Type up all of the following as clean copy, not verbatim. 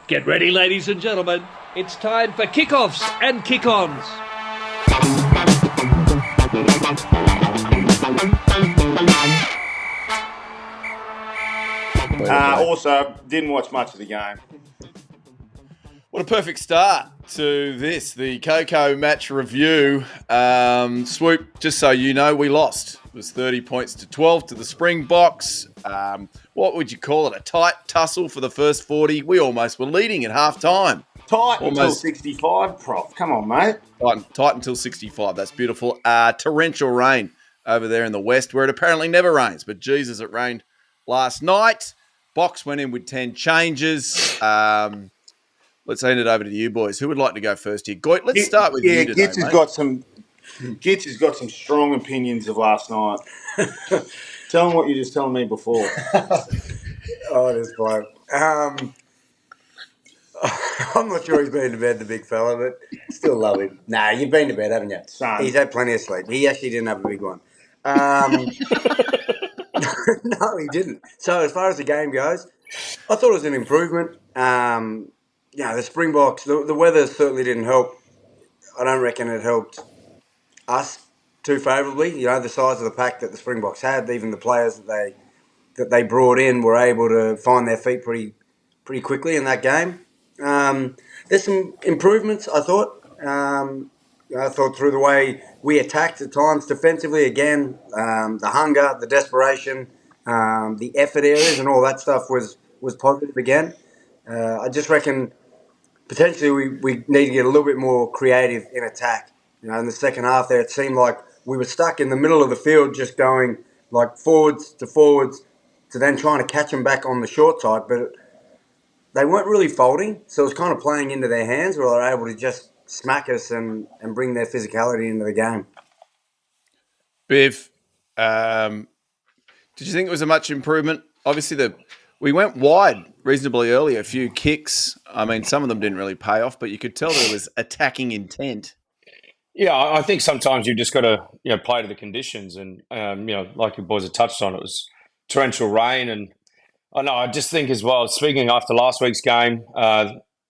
Get ready, ladies and gentlemen. It's time for kickoffs and kick-ons. Also, didn't watch much of the game. What a perfect start to this, the KOKO Match review. Swoop, just so you know, we lost. It was 30 points to 12 to the Springboks. What would you call it? A tight tussle for the first 40. We almost were leading at half-time. Tight until 65, Prof. Come on, mate. Tight until 65. That's beautiful. Torrential rain over there in the west, where it apparently never rains. But Jesus, it rained last night. Boks went in with 10 changes. Let's hand it over to you boys. Who would like to go first here? Goit, let's start with you today, Gitz has got some strong opinions of last night. Tell him what you were just telling me before. This bloke. I'm not sure he's been to bed, the big fella, but still love him. Nah, you've been to bed, haven't you? Son. He's had plenty of sleep. He actually didn't have a big one. No, he didn't. So as far as the game goes, I thought it was an improvement. The Springboks, the weather certainly didn't help. I don't reckon it helped us too favourably. You know, the size of the pack that the Springboks had, even the players that they brought in were able to find their feet pretty quickly in that game. There's some improvements, I thought. I thought through the way we attacked at times defensively, again, the hunger, the desperation, the effort areas and all that stuff was positive again. I just reckon potentially we need to get a little bit more creative in attack. You know, in the second half there, it seemed like we were stuck in the middle of the field just going like forwards to then trying to catch them back on the short side. But they weren't really folding, so it was kind of playing into their hands where they were able to just smack us and bring their physicality into the game. Biv, did you think it was a much improvement? Obviously, we went wide reasonably early, a few kicks. I mean, some of them didn't really pay off, but you could tell there was attacking intent. Yeah, I think sometimes you've just got to play to the conditions, and like you boys have touched on, it was torrential rain, and I just think as well. Speaking after last week's game,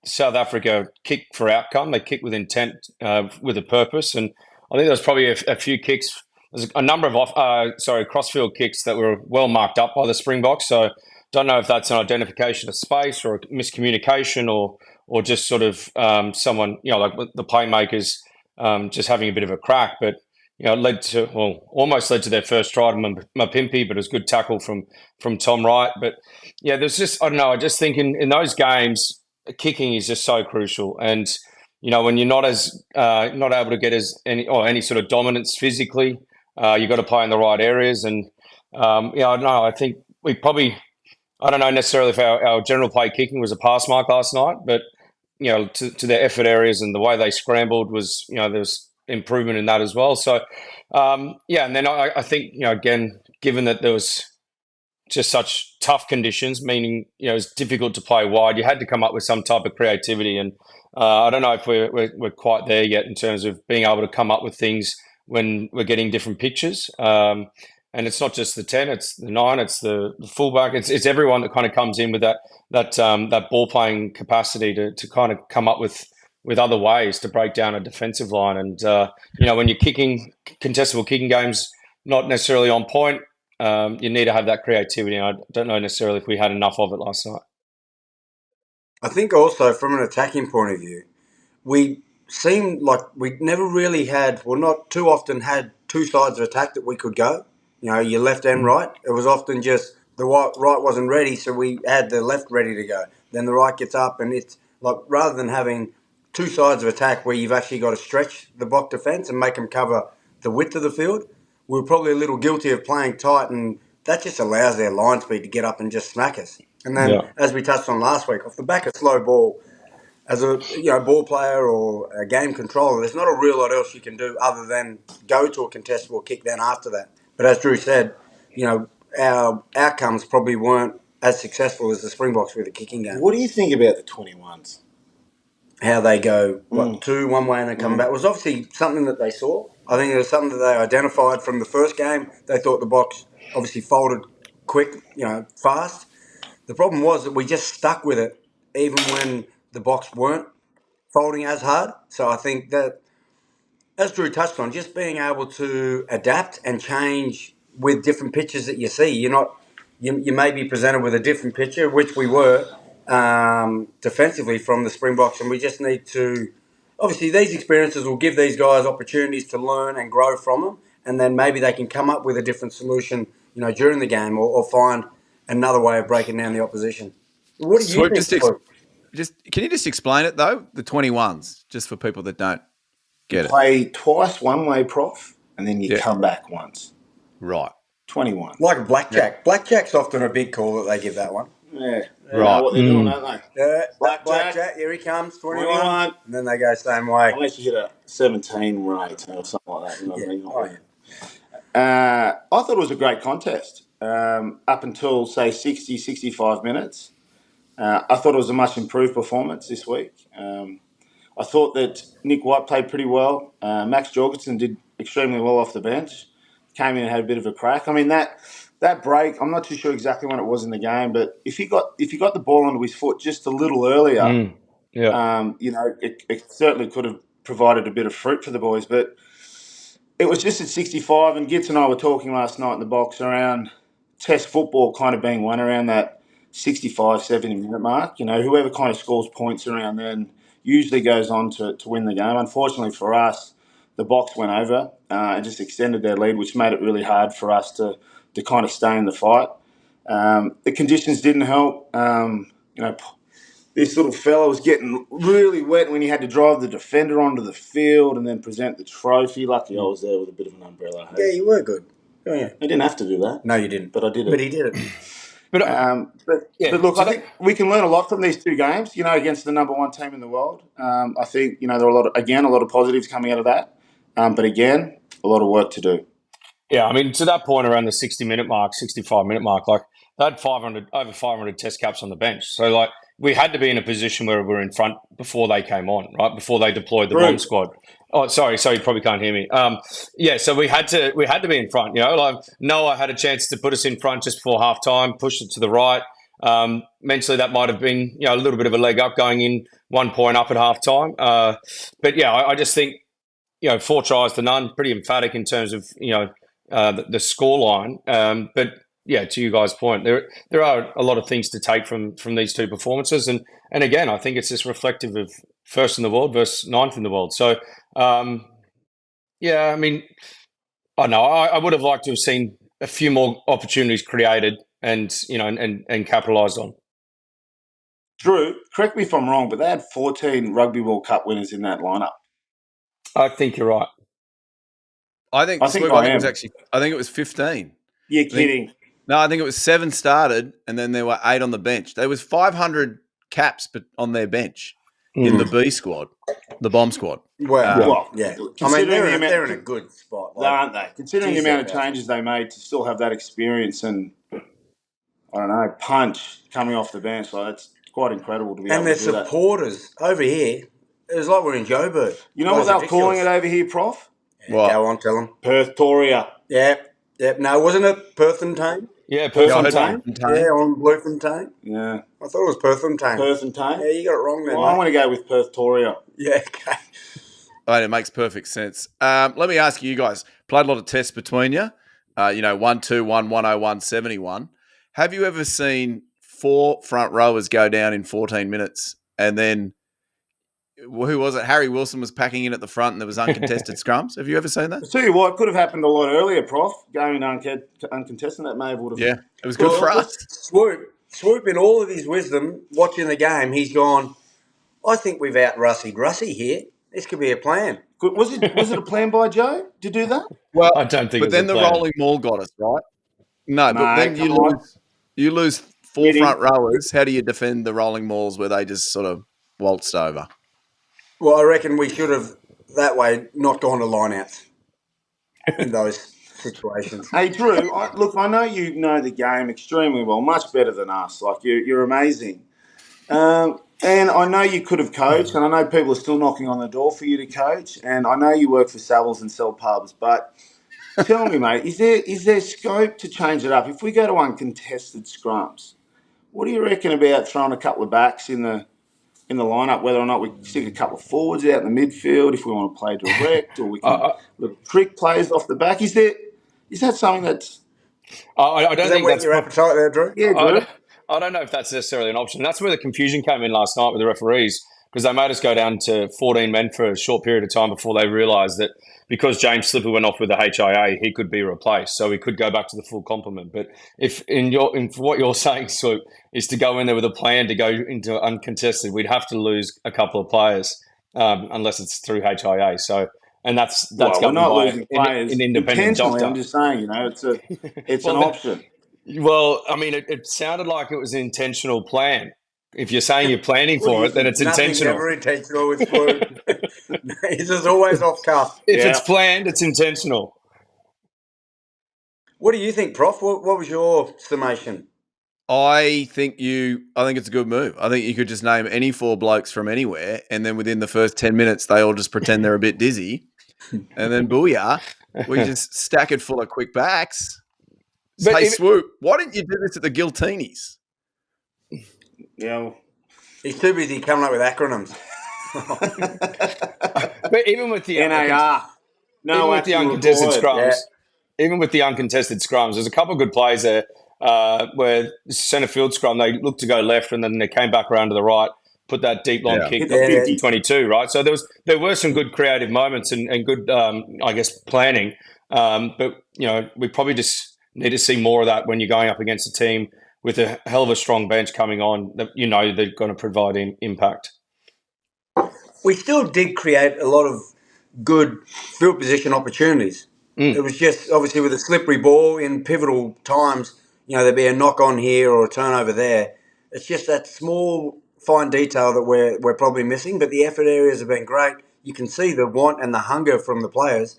South Africa kicked for outcome. They kicked with intent, with a purpose, and I think there was probably a few kicks. There's a number of crossfield kicks that were well marked up by the Springboks. So don't know if that's an identification of space or miscommunication or just sort of someone like the playmakers just having a bit of a crack, but almost led to their first try to Mapimpi, but it was good tackle from Tom Wright. But yeah, there's just I just think in those games, kicking is just so crucial, and when you're not able to get any sort of dominance physically, you've got to play in the right areas, and I think we probably. I don't know necessarily if our general play kicking was a pass mark last night, but to their effort areas and the way they scrambled was there was improvement in that as well. So and then I think again, given that there was just such tough conditions, meaning it's difficult to play wide, you had to come up with some type of creativity, and I don't know if we're quite there yet in terms of being able to come up with things when we're getting different pitches. And it's not just the 10, it's the 9, it's the fullback, it's everyone that kind of comes in with that ball playing capacity to kind of come up with other ways to break down a defensive line. And when you're contestable kicking games, not necessarily on point, you need to have that creativity. And I don't know necessarily if we had enough of it last night. I think also from an attacking point of view, we seemed like we never really had, or not too often had, two sides of attack that we could go. Your left and right. It was often just the right wasn't ready, so we had the left ready to go. Then the right gets up, and it's like rather than having two sides of attack where you've actually got to stretch the Bok defence and make them cover the width of the field, we were probably a little guilty of playing tight, and that just allows their line speed to get up and just smack us. And then, as we touched on last week, off the back of slow ball, as a ball player or a game controller, there's not a real lot else you can do other than go to a contestable kick then after that. But as Drew said, our outcomes probably weren't as successful as the Springboks with the kicking game. What do you think about the 21s? How they go, two, one way and they come back. It was obviously something that they saw. I think it was something that they identified from the first game. They thought the Boks obviously folded quick, fast. The problem was that we just stuck with it even when the Boks weren't folding as hard. So I think that, as Drew touched on, just being able to adapt and change with different pictures that you see. You may be presented with a different picture, which we were defensively from the Springboks, and we just need to. Obviously, these experiences will give these guys opportunities to learn and grow from them, and then maybe they can come up with a different solution, during the game, or find another way of breaking down the opposition. What do you Swoop, think? can you just explain it though? The 21s, just for people that don't get it. Play twice one way, Prof, and then you come back once. Right. 21. Like a blackjack. Yeah. Blackjack's often a big call that they give that one. Yeah. They know what they're doing, don't they? Yeah. Blackjack, here he comes, 21. And then they go same way. Unless you hit a 17 rate or something like that. You know what I mean? Oh, yeah. I thought it was a great contest up until, say, 60, 65 minutes. I thought it was a much improved performance this week. I thought that Nick White played pretty well. Max Jorgensen did extremely well off the bench. Came in and had a bit of a crack. I mean, that break, I'm not too sure exactly when it was in the game, but if he got the ball onto his foot just a little earlier, it certainly could have provided a bit of fruit for the boys. But it was just at 65, and Gitz and I were talking last night in the box around Test football kind of being won around that 65, 70-minute mark. Whoever kind of scores points around then usually goes on to win the game. Unfortunately for us, the Boks went over and just extended their lead, which made it really hard for us to kind of stay in the fight. The conditions didn't help. This little fella was getting really wet when he had to drive the defender onto the field and then present the trophy. Lucky I was there with a bit of an umbrella. Yeah, you were good. Oh, yeah. I didn't have to do that. No, you didn't. But I did it. But he did it. But look, I think we can learn a lot from these two games, against the number one team in the world. I think, there are a lot of positives coming out of that. But again, a lot of work to do. Yeah, I mean, to that point around the 60-minute mark, 65-minute mark, like they had over 500 test caps on the bench. So, like, we had to be in a position where we were in front before they came on, right? Before they deployed the bomb squad. Oh, sorry, you probably can't hear me. So we had to be in front. Like Noah had a chance to put us in front just before half time, pushed it to the right. Mentally, that might have been a little bit of a leg up going in 1 point up at half time. But yeah, I just think 4 tries to none, pretty emphatic in terms of the score line. But yeah, to you guys' point, there are a lot of things to take from these two performances, and again, I think it's just reflective of first in the world versus ninth in the world. So, I mean, I know I would have liked to have seen a few more opportunities created and capitalised on. Drew, correct me if I'm wrong, but they had 14 Rugby World Cup winners in that lineup. I think you're right. I think it was 15. You're kidding. No, I think it was 7 started, and then there were 8 on the bench. There was 500 caps on their bench in the B squad, the bomb squad. Well, yeah. I mean, they're in a good spot, aren't they? Considering the amount of changes they made to still have that experience and, I don't know, punch coming off the bench, that's quite incredible to be able to do that. And their supporters over here, it was like we're in Joburg. You know what they were calling it over here, Prof? What? Go on, tell them. Perthtoria. Yep. No, wasn't it Perthfontein? Yeah, Perthfontein. Yeah, on Bluefontein. Yeah. I thought it was Perthfontein. Perthfontein? Yeah, you got it wrong there, Well, I want to go with Perthtoria. Yeah, okay. Right, it makes perfect sense. Let me ask you guys, played a lot of tests between you, 1-2, 1-1-0, 1-71. Have you ever seen 4 front rowers go down in 14 minutes and then, who was it? Harry Wilson was packing in at the front and there was uncontested scrums. Have you ever seen that? I'll tell you what, it could have happened a lot earlier, Prof. Going uncontested, that may have would have. Yeah, it was good for us. Swoop, in all of his wisdom, watching the game, he's gone, I think we've out-Russied Russie here. This could be a plan. Was it a plan by Joe to do that? Well, I don't think. But then the rolling maul got us, right? No, but then you lose 4 front rowers. How do you defend the rolling mauls where they just sort of waltzed over? Well, I reckon we should have, that way, not gone to line-outs in those situations. Hey, Drew, I know you know the game extremely well, much better than us. Like, you're amazing. And I know you could have coached, and I know people are still knocking on the door for you to coach, and I know you work for Savills and sell pubs, but tell me, mate, is there scope to change it up? If we go to uncontested scrums, what do you reckon about throwing a couple of backs in the in the lineup, whether or not we stick a couple of forwards out in the midfield, if we want to play direct, or we can trick players off the back. Is that something that's... I Does don't that think whet that's... your appetite there, Drew? Yeah, Drew? I don't know if that's necessarily an option. That's where the confusion came in last night with the referees, because they made us go down to 14 men for a short period of time before they realised that because James Slipper went off with the HIA, he could be replaced, so he could go back to the full complement. But if in what you're saying, Swoop, is to go in there with a plan to go into uncontested, we'd have to lose a couple of players unless it's through HIA. So, and that's Well, we're governed not by losing players an independent intentionally. doctor. I'm just saying, it's Well, an option. Well, I mean, it sounded like it was an intentional plan. If you're saying you're planning What do for you it, then think? it's Nothing's intentional. ever intentional with Swoop. It's just always off cuff. If Yeah. it's planned, it's intentional. What do you think, Prof? What was your summation? I think it's a good move. I think you could just name any 4 blokes from anywhere, and then within the first 10 minutes, they all just pretend they're a bit dizzy, and then booyah, we just stack it full of quick backs. But Hey, Swoop, why didn't you do this at the Giltinis? Yeah. He's too busy coming up with acronyms. But even with the NAR. No even with the action uncontested required. scrums, even with the uncontested scrums, there's a couple of good plays there where centre field scrum, they looked to go left and then they came back around to the right, put that deep long kick Hit got the 50, 50. 22, right? So there were some good creative moments and good, I guess, planning. But, we probably just need to see more of that when you're going up against a team with a hell of a strong bench coming on that they're going to provide impact. We still did create a lot of good field position opportunities. It was just obviously with a slippery ball in pivotal times, there'd be a knock on here or a turnover there. It's just that small, fine detail that we're probably missing, but the effort areas have been great. You can see the want and the hunger from the players.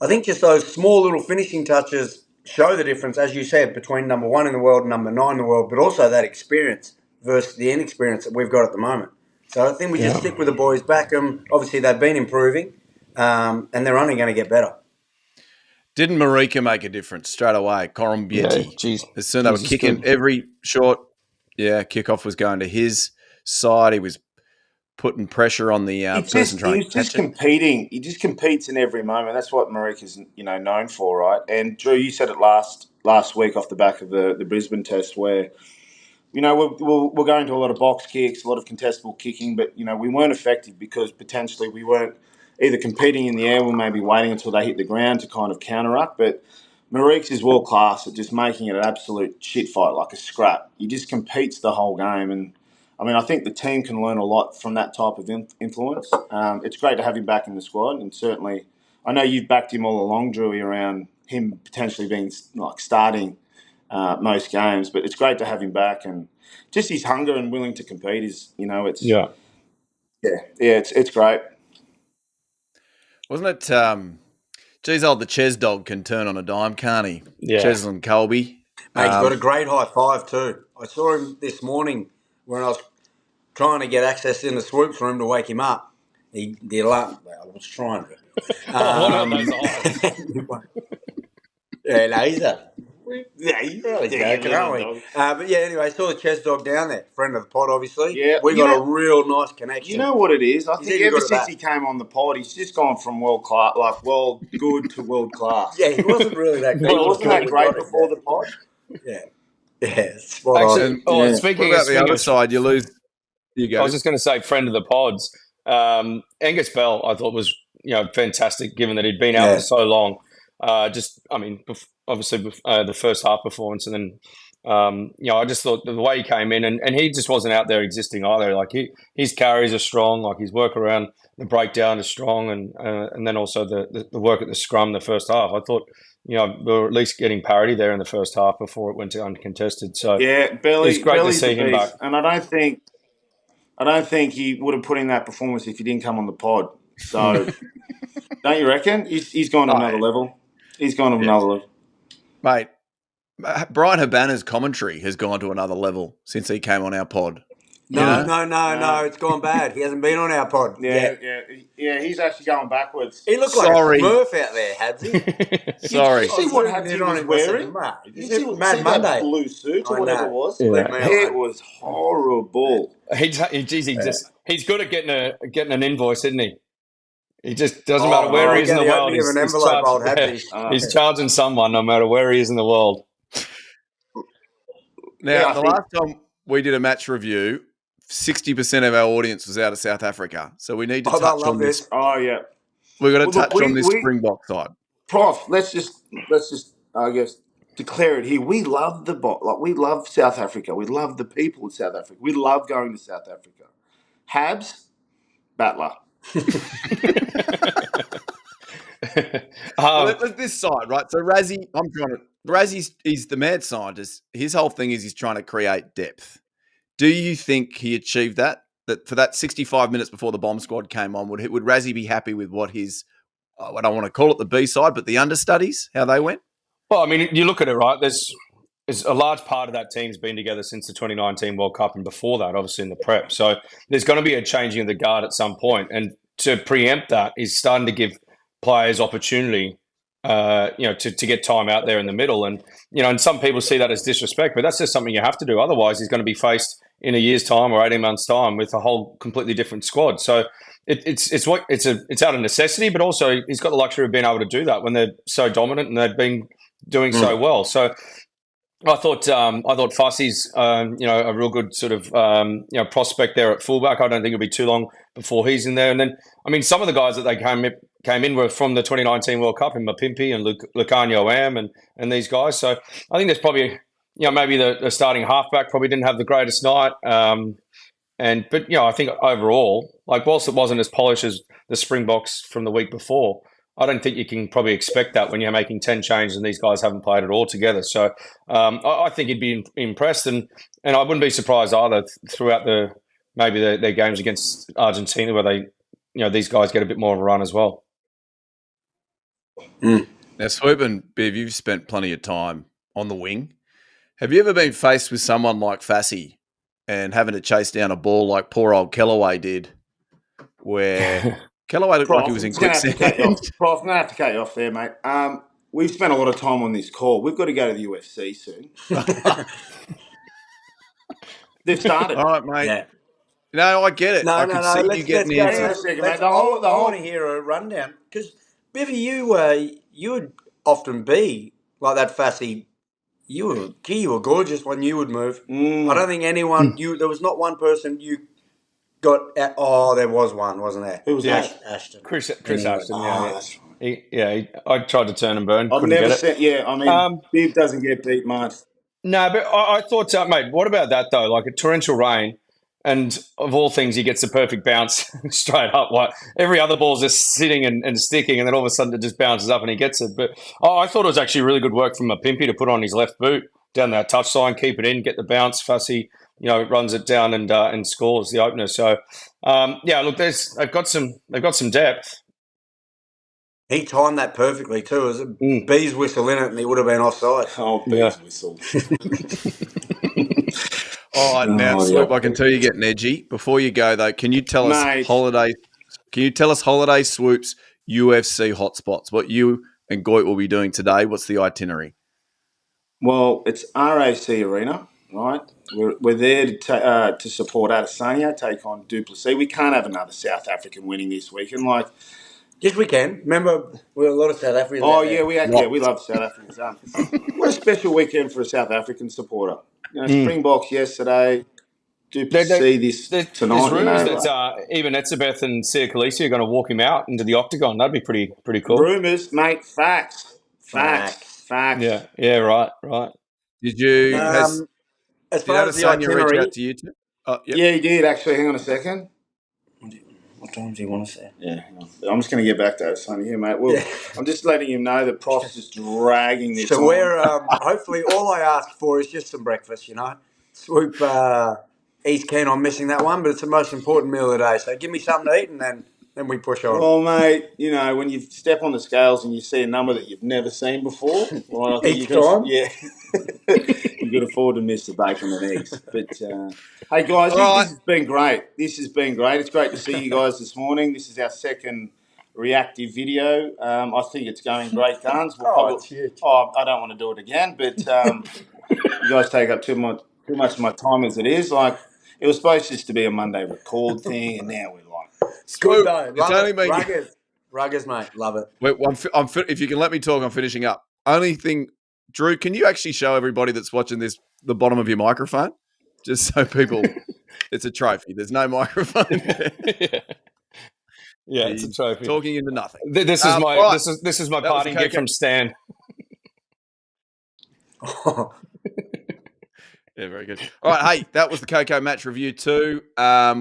I think just those small little finishing touches show the difference, as you said, between number 1 in the world and number 9 in the world, but also that experience versus the inexperience that we've got at the moment. So I think we just stick with the boys, back them. Obviously, they've been improving, and they're only going to get better. Didn't Marika make a difference straight away? Corumbieti. As soon as they were kicking, every short kickoff was going to his side. He was putting pressure on the person trying to catch it. Competing. He just competes in every moment. That's what Marika's known for, right? And Drew, you said it last week off the back of the Brisbane test where we're going to a lot of box kicks, a lot of contestable kicking, but we weren't effective because potentially we weren't either competing in the air or maybe waiting until they hit the ground to kind of counter-up. But Marik's is world class at just making it an absolute shit fight, like a scrap. He just competes the whole game, and I think the team can learn a lot from that type of influence. It's great to have him back in the squad, and certainly I know you've backed him all along, Drewy, around him potentially being starting most games, but it's great to have him back, and just his hunger and willing to compete is, it's great. Wasn't it? Geez, the Ches dog can turn on a dime, can't he? Yeah. Ches and Colby. Mate, he's got a great high five too. I saw him this morning when I was trying to get access in the Swoops room to wake him up. The alarm. I was trying to. What are those eyes? He's a... Yeah, you're really joking, aren't we? But anyway, I saw the Ches dog down there, friend of the pod, obviously. Yeah, we got a real nice connection. You know what it is? I He's think even ever got it since back. he came on the pod, he's just gone from world class, like world good to world class. Yeah, he wasn't really that good. He wasn't that great before the pod. Yeah, spot Actually, on. speaking What about the other of, side? You lose. You go. I was just going to say, friend of the pods, Angus Bell, I thought was fantastic, given that he'd been out for so long. Obviously the first half performance, and then I just thought the way he came in, and he just wasn't out there existing either. Like his carries are strong, like his work around the breakdown is strong, and then also the work at the scrum the first half. I thought we were at least getting parity there in the first half before it went to uncontested. So Belly's great to see him back. And I don't think he would have put in that performance if he didn't come on the pod. So don't you reckon? He's gone to another level. He's gone to another level. Mate, Brian Habana's commentary has gone to another level since he came on our pod. No, You know? no. It's gone bad. He hasn't been on our pod yet. Yeah. He's actually going backwards. He looked Sorry. like a Smurf out there, Habsy. Did Sorry. you see what I was Habsy zoomed in on was him, I said, wearing? "Mate, Did is you it see Mad that Monday?" blue suit or I whatever know. it was? Leave me It alone. was horrible. He's good at getting an invoice, isn't he? He just doesn't matter Oh, where he no, is in get the the world. opening of an He's envelope, old charging. Habsy. He's charging someone, no matter where he is in the world. Now, I the think last time we did a match review, 60% of our audience was out of South Africa. So we need to Oh, they'll touch love on this. this. Oh yeah. We've got to Well, look, touch on this we Springbok side. Prof. Let's just I guess declare it here. We love we love South Africa. We love the people of South Africa. We love going to South Africa. Habs, battler. Well, this side, right? So Razzie, he's the mad scientist. His whole thing is he's trying to create depth. Do you think he achieved that? That for that 65 minutes before the bomb squad came on, would Razzie be happy with what his, I don't want to call it the B side, but the understudies, how they went? Well, I mean, you look at it, right? There's a large part of that team's been together since the 2019 World Cup and before that, obviously in the prep. So there's going to be a changing of the guard at some point, and to preempt that is starting to give players opportunity, to get time out there in the middle. And and some people see that as disrespect, but that's just something you have to do. Otherwise, he's going to be faced in a year's time or 18 months' time with a whole completely different squad. So it's out of necessity, but also he's got the luxury of being able to do that when they're so dominant and they've been doing so well. So I thought Fussy's a real good sort of prospect there at fullback. I don't think it'll be too long before he's in there. And then I mean some of the guys that they came in were from the 2019 World Cup in Mapimpi and Lucanio Am and these guys. So I think there's probably maybe the starting halfback probably didn't have the greatest night. But I think overall, like whilst it wasn't as polished as the Springboks from the week before, I don't think you can probably expect that when you're making 10 changes and these guys haven't played it all together. So I think he'd be impressed, and I wouldn't be surprised either throughout their games against Argentina where they these guys get a bit more of a run as well. Now, Swoop and Biv, you've spent plenty of time on the wing. Have you ever been faced with someone like Fassy and having to chase down a ball like poor old Kellaway did, where Kellaway looked like he was in quicksand? Prof, I'm going to have to cut you off there, mate. We've spent a lot of time on this call. We've got to go to the UFC soon. They've started. All right, mate. Yeah. No, I get it. No. See Let's you getting go. answers. I want to hear a rundown because Bivvy, you would often be like that Fassy. You were gorgeous when you would move. I don't think anyone. There was not one person you got. There was one, wasn't there? Who was that? Ashton. Chris Anyway. Ashton. That's right. I tried to turn and burn. I've Couldn't never get it. seen. Yeah, I mean, Biv doesn't get beat much. No, but I thought, mate, what about that though? Like a torrential rain, and of all things, he gets the perfect bounce straight up. Like every other ball's just sitting and sticking, and then all of a sudden it just bounces up and he gets it. But I thought it was actually really good work from Mapimpi to put on his left boot down that touch line, keep it in, get the bounce. Fussy, runs it down and scores the opener. So look, they've got some depth. He timed that perfectly too. It was a bee's whistle in it, and he would have been offside. Oh, bee's whistle. All right, now, Swoop, I can tell you're getting edgy. Before you go, though, can you tell us Holiday Swoop's UFC hotspots? What you and Goit will be doing today? What's the itinerary? Well, it's RAC Arena, right? We're there to support Adesanya, take on Duplessis. We can't have another South African winning this weekend. Yes, we can. Remember, we're a lot of South Africans. Oh, yeah, we love South Africans. What a special weekend for a South African supporter. Springboks yesterday, Duplessis tonight. There's rumours that even Etzebeth and Sia Khaleesi are going to walk him out into the octagon. That'd be pretty cool. Rumours, mate. Facts. Yeah, right. Did you... as far as the itinerary... reach out to you too? Yeah, he did, actually. Hang on a second. What time do you want to say? Yeah, hang on. I'm just going to get back to Adesanya here, mate. Well, I'm just letting you know that Prof's just dragging this So on. we're, hopefully, all I ask for is just some breakfast, Swoop, he's keen on missing that one, but it's the most important meal of the day. So give me something to eat and then we push on. Well, mate, when you step on the scales and you see a number that you've never seen before, well, I think each time? Yeah. we could afford to miss the bacon and eggs. But hey, guys, All right. this has been great. This has been great. It's great to see you guys this morning. This is our second reactive video. I think it's going great guns. It's huge. I don't want to do it again, but you guys take up too much of my time as it is. Like, it was supposed just to be a Monday record thing, and now we're like, Good though. It's Love only it. been- Ruggers, mate. Love it. Wait, if you can let me talk, I'm finishing up. Only thing, Drew, can you actually show everybody that's watching this the bottom of your microphone? Just so people, it's a trophy. There's no microphone there. Yeah, it's a trophy. Talking into nothing. This is my right. this is my That was parting the gift KK. from Stan. Yeah, very good. All right, hey, that was the KOKO Match Review 2.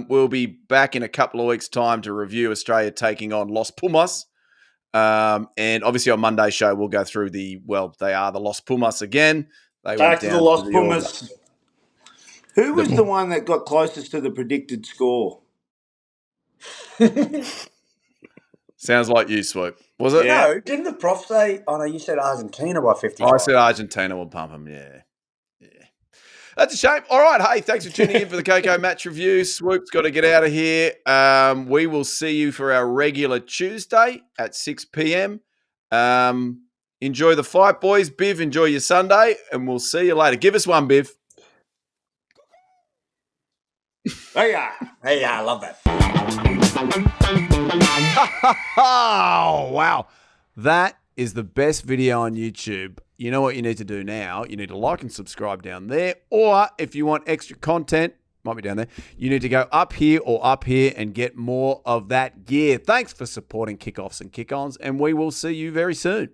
We'll be back in a couple of weeks' time to review Australia taking on Los Pumas. And obviously on Monday's show, we'll go through they are the Los Pumas again. They back went to the down Los the Pumas. Who was the one that got closest to the predicted score? Sounds like you, Swoop. Was it? Yeah. No, didn't the prof say? Oh no, you said Argentina by 55. I said Argentina will pump them. Yeah. That's a shame. All right. Hey, thanks for tuning in for the KOKO Match Review. Swoop's got to get out of here. We will see you for our regular Tuesday at 6 p.m. Enjoy the fight, boys. Biv, enjoy your Sunday, and we'll see you later. Give us one, Biv. Hey, yeah. Hey, I love that. Oh, wow. That is the best video on YouTube. You know what you need to do now? You need to like and subscribe down there. Or if you want extra content, might be down there, you need to go up here or up here and get more of that gear. Thanks for supporting Kickoffs and Kick-Ons, and we will see you very soon.